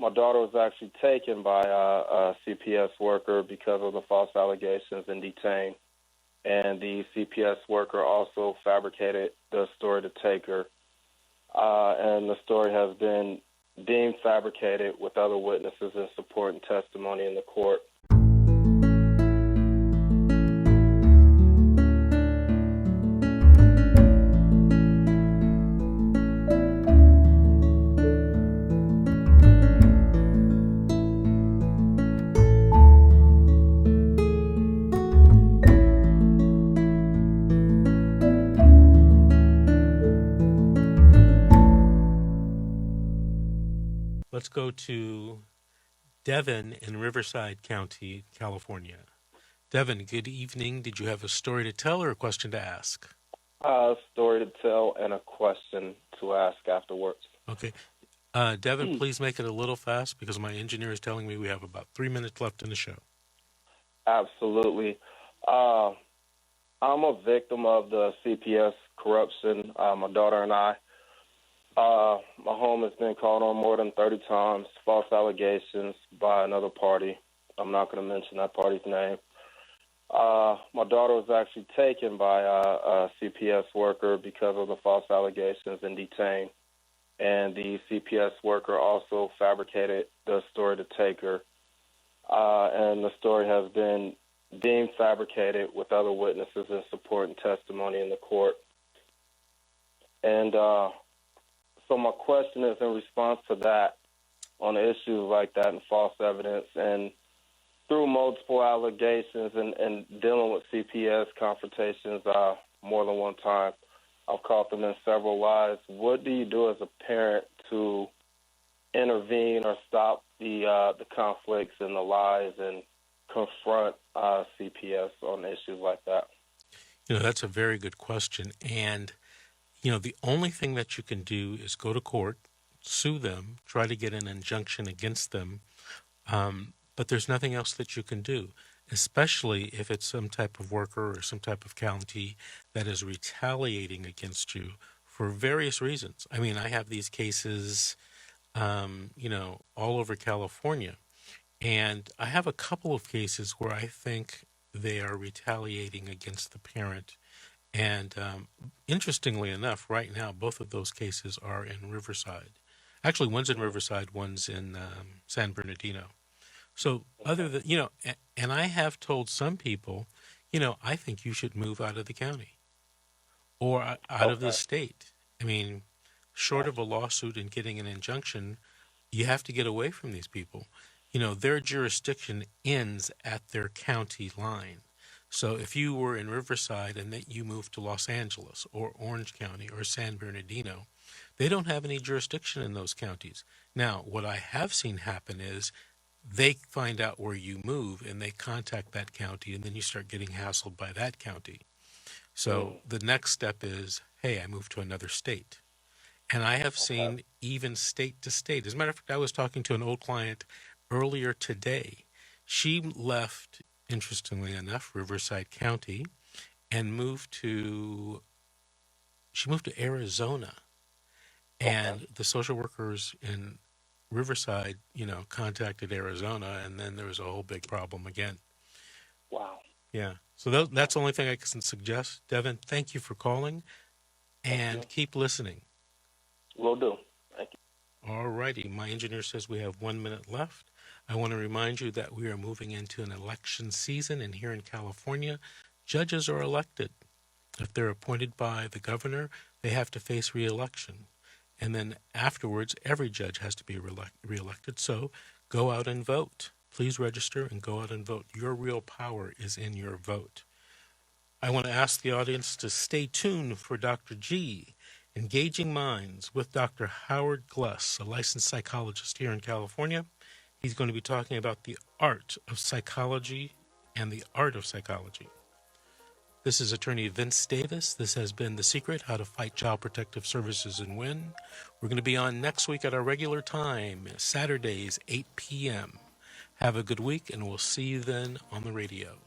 My daughter was actually taken by a CPS worker because of the false allegations and detained. And the CPS worker also fabricated the story to take her. And the story has been deemed fabricated with other witnesses and supporting testimony in the court. Let's go to Devin in Riverside County, California. Devin, good evening. Did you have a story to tell or a question to ask? A story to tell and a question to ask afterwards. Okay. Devin, please make it a little fast because my engineer is telling me we have about 3 minutes left in the show. Absolutely. I'm a victim of the CPS corruption. My daughter and I. My home has been called on more than 30 times, false allegations by another party. I'm not going to mention that party's name. My daughter was actually taken by a CPS worker because of the false allegations and detained. And the CPS worker also fabricated the story to take her. And the story has been deemed fabricated with other witnesses and supporting testimony in the court. And so my question is in response to that, on issues like that and false evidence, and through multiple allegations and dealing with CPS confrontations more than one time, I've caught them in several lies. What do you do as a parent to intervene or stop the conflicts and the lies and confront CPS on issues like that? That's a very good question. And the only thing that you can do is go to court, sue them, try to get an injunction against them, but there's nothing else that you can do, especially if it's some type of worker or some type of county that is retaliating against you for various reasons. I mean, I have these cases, all over California, and I have a couple of cases where I think they are retaliating against the parent. And interestingly enough, right now, both of those cases are in Riverside. Actually, one's in Riverside, one's in San Bernardino. So other than, and I have told some people, I think you should move out of the county or out of the state. I mean, short of a lawsuit and getting an injunction, you have to get away from these people. Their jurisdiction ends at their county line. So if you were in Riverside and that you moved to Los Angeles or Orange County or San Bernardino, they don't have any jurisdiction in those counties. Now, what I have seen happen is they find out where you move and they contact that county, and then you start getting hassled by that county. So the next step is, hey, I moved to another state. And I have seen even state to state. As a matter of fact, I was talking to an old client earlier today. She left, interestingly enough, Riverside County, and moved to Arizona. And the social workers in Riverside, contacted Arizona, and then there was a whole big problem again. Wow. Yeah. So that's the only thing I can suggest. Devin, thank you for calling, and keep listening. Will do. Thank you. All righty. My engineer says we have 1 minute left. I want to remind you that we are moving into an election season, and here in California, judges are elected. If they're appointed by the governor, they have to face re-election. And then afterwards, every judge has to be re-elected. So go out and vote. Please register and go out and vote. Your real power is in your vote. I want to ask the audience to stay tuned for Dr. G, Engaging Minds, with Dr. Howard Gless, a licensed psychologist here in California. He's going to be talking about the art of psychology and the art of psychology. This is Attorney Vince Davis. This has been The Secret, How to Fight Child Protective Services and Win. We're going to be on next week at our regular time, Saturdays, 8 p.m. Have a good week, and we'll see you then on the radio.